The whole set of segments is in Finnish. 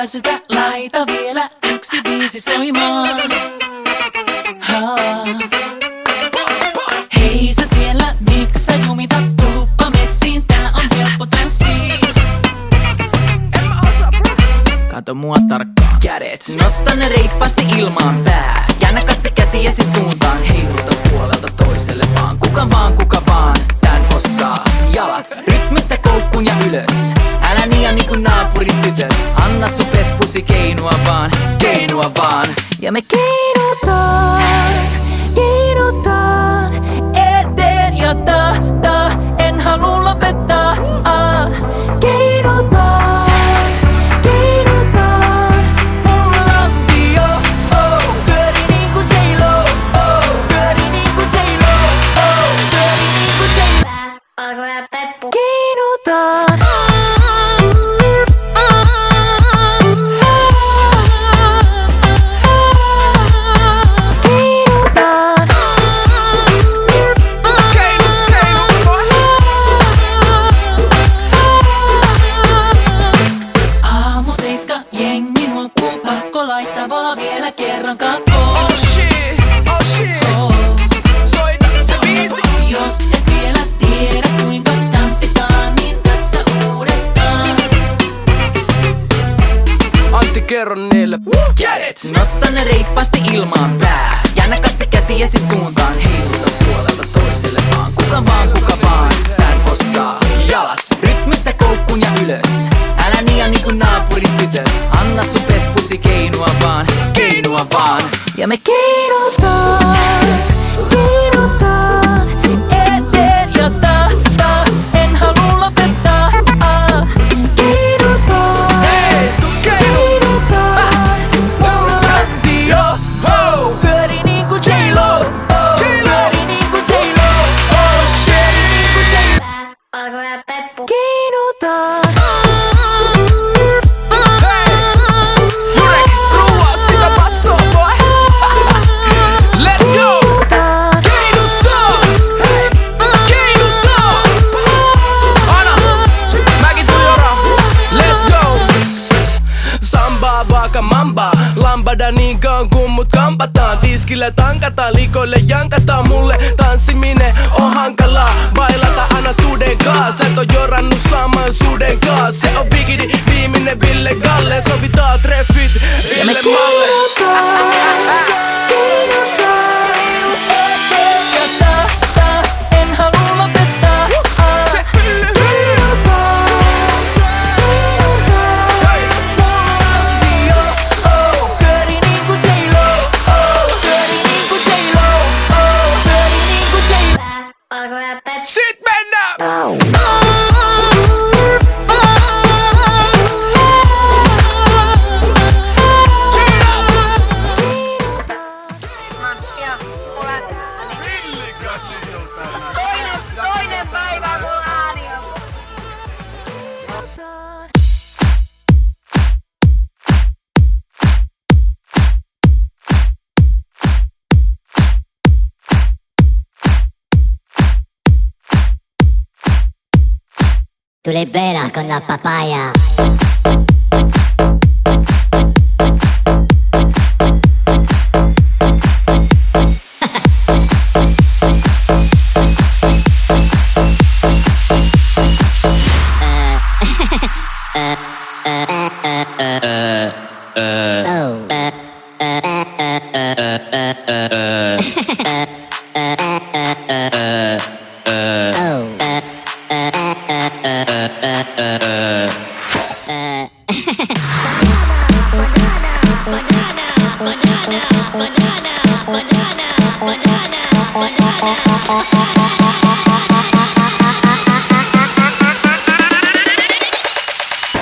väsytä, laita vielä yksi biisi soimaan. Hei sä siellä, miks sä jumitat, tuuppa messiin, tää on helppo tanssii. Kato mua tarkkaan. Kädet, nosta ne reippaasti ilmaan pää. Käännä katse käsiäsi suuntaan, heiluta puolelta toiselle vaan. Kuka vaan, tän osaa. Jalat, rytmissä koukkuun ja ylös. Älä niinku naapurin tytöt. Anna sun peppusi keinua vaan. Ja me keinutaan eteen ja en halua lopettaa. Keinutaan, mun lantio, pyöri niinku J-Lo, pyöri niinku J-Lo, pyöri niinku J-Lo. Alko ja peppu. Keinutaan. Jengi nuokkuu, pakko laittaa vola vielä kerran kakkoon. Oh shit. Soita se biisi. Jos et vielä tiedä kuinka tanssitaan, niin tässä uudestaan. Antti, kerro niille. Kädet, nosta ne reippaasti ilmaan pää. Käännä katse käsiäsi suuntaan, heiluta puolelta toiselle vaan. Kuka vaan, tän osaa. Jalat, rytmissä koukkuun ja ylös. Älä niinku naapurin tytöt. Anna sun peppusi keinua vaan. Ja me keinutaan eteen ja en halua lopettaa. Keinutaan, mun lantio, pyöri niinku J-Lo, pyöri niinku J-Lo, pyöri niinku J-Lo. Alko ja peppu. Keinutaan. Mamba, lambada niin kauan kun mut kampataan. Tiskillä tankataan, likoille jankataan. Mulle tanssiminen on hankalaa. Bailata aina tuden kaa. Sä et oo jorannut saman suden kaa. Se on bigidi, viimeinen Ville Galle. Sovitaan treffit Ville Malle. En halua lopettaa. Se Ville. Pyöri niinku J-Lo, pyöri niinku J-Lo, pyöri niinku J-Lo. Alko ja peppu. Sit mennään! Mattia, mulla toinen päivä mulla ääni on. Tu liberas con la papaya.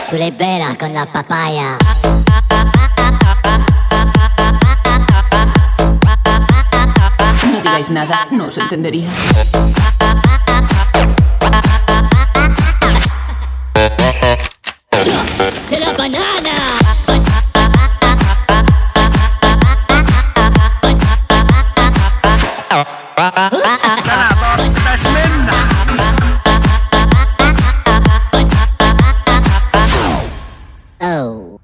Tu liberas con la papaya. No digáis nada, no os entendería. ¡Se la banana! Oh.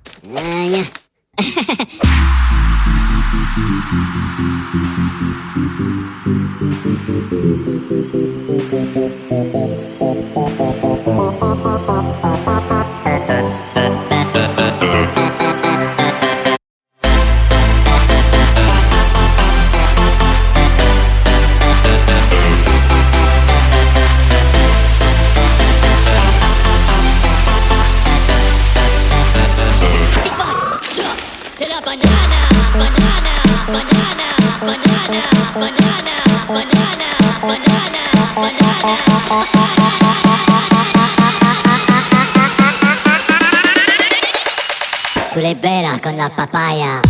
Tu le beras con la papaya.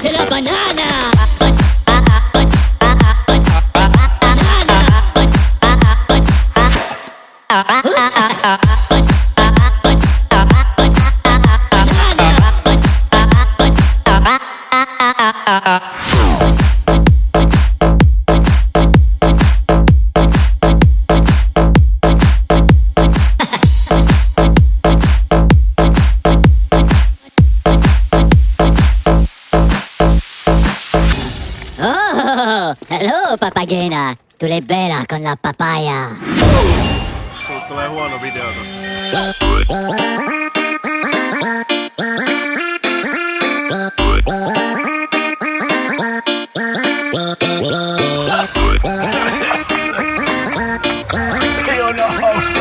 C'est la banana. Oh, hello papagena. Tu le beras con la papaya. Sulla tulee huono video tosta. Ei oo nää hauska.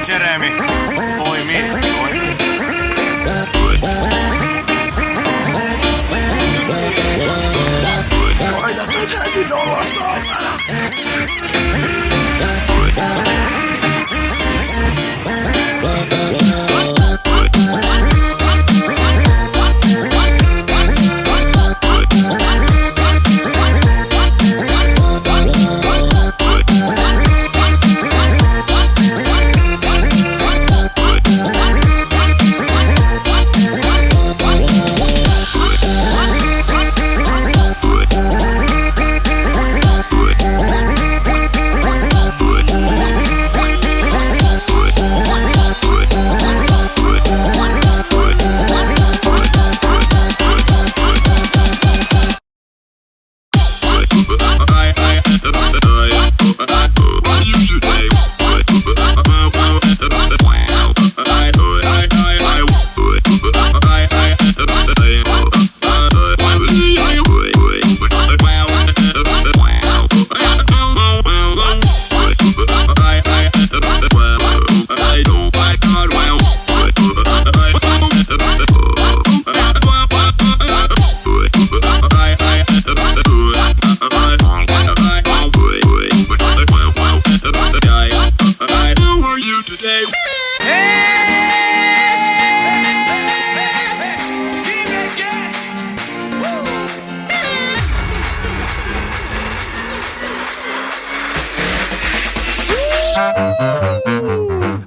Jeremy, poimi. Koita pitäisi olla saamana.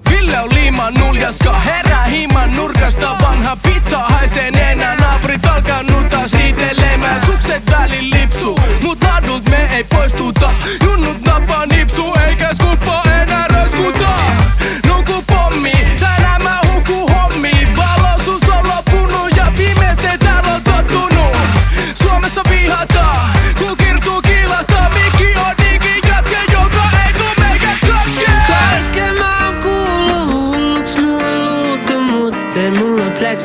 Ville on liiman nuljaska, herää himan nurkasta. Vanha pizza haisee nenää, naapurit alkanut taas riitelemään. Sukset välin lipsuu, mut ladut me ei poistuta. Junna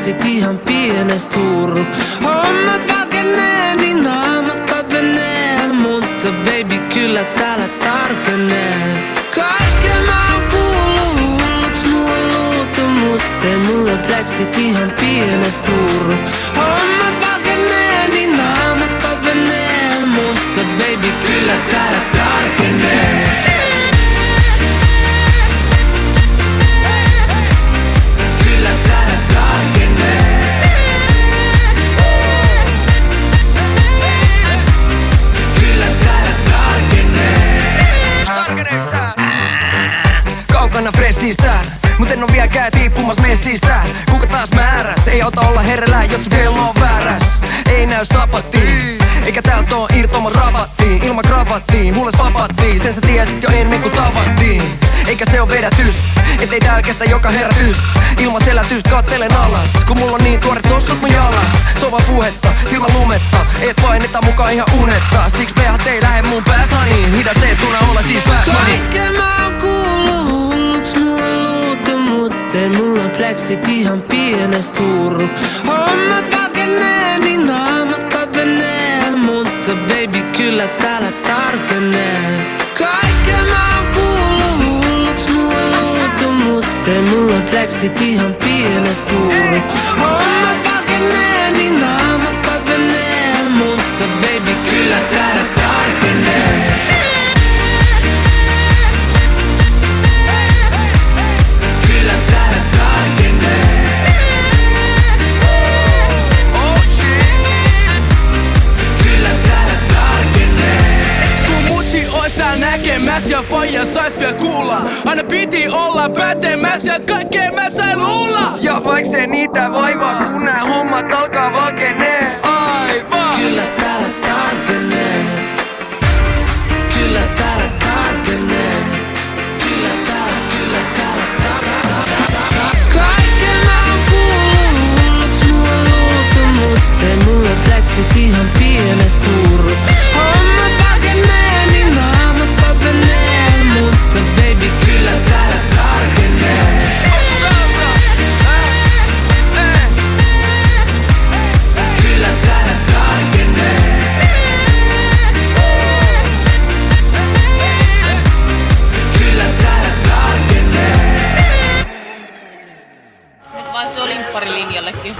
Blacksit ihan pienes Turru. Hommat valkenee, niin naamat kalpenee. Mutta baby kyllä täällä tarkenee. Kaiken mä oon kuullut, hulluks mua luutu. Mut ei mulla Blacksit ihan pienes Turru. Hommat valkenee, niin naamat kalpenee. Mutta baby kyllä täällä tarkenee. Kaukana fressistä, mut en oo vieläkään tiippumas messistä. Kuka taas määräs, ei auta olla herrellä, jos sun kello on vääräs. Ei näy sapattiin, eikä täältä oo irtomas rabattiin. Ilman kravattiin, huules vapattiin, sen sä tiesit jo ennen kuin tavattiin. Eikä se oo vedätyst, ettei täällä kestä joka herätyst. Ilman selätyst kattelen alas, kun mulla on niin tuore tossut mun jalas. Se on vaan puhetta, silmän lumetta, et paineta mukaan ihan unetta. Siksi pehät ei lähe mun päästä niin hidastettuna olla siis Batman. Kaiken mä oon kuullut, hulluks mua luutu. Mut ei mulla Blacksit ihan pienes Turru. Hommat valkenee, niin naamat kalpenee. Mutta baby kyllä täällä tarkenee. Kaiken mä oon kuullut, hulluks mua luutu. Mut ei mulla Blacksit ihan pienes Turru. Hommat valkenee, niin naamat kalpenee. Mutta baby kyllä täällä tarkenee. Kyllä täällä tarkenee. Oh shit. Kyllä täällä tarkenee. Kun mutsi ois tääl näkemäs ja faija sais vielä kuulla. Aina piti olla pätemäs ja kaikkea mä sain luulla. Ja vaik se niitä vaivaa, kun nää hommat alkaa valkenee. Aivan. Kyllä täällä tarkenee. Kyllä täällä tarkenee. Kyllä täällä kaiken mä oon kuullut, hulluks mua luutu. Mut ei mulla Blacksit ihan pienes Turru. Hommat valkenee, niin naamat kalpenee. Mutta baby kyllä täällä tarkenee. Kyllä täällä tarkenee. Kyllä täällä tarkenee. Nyt vaihtuu limpparilinjallekin.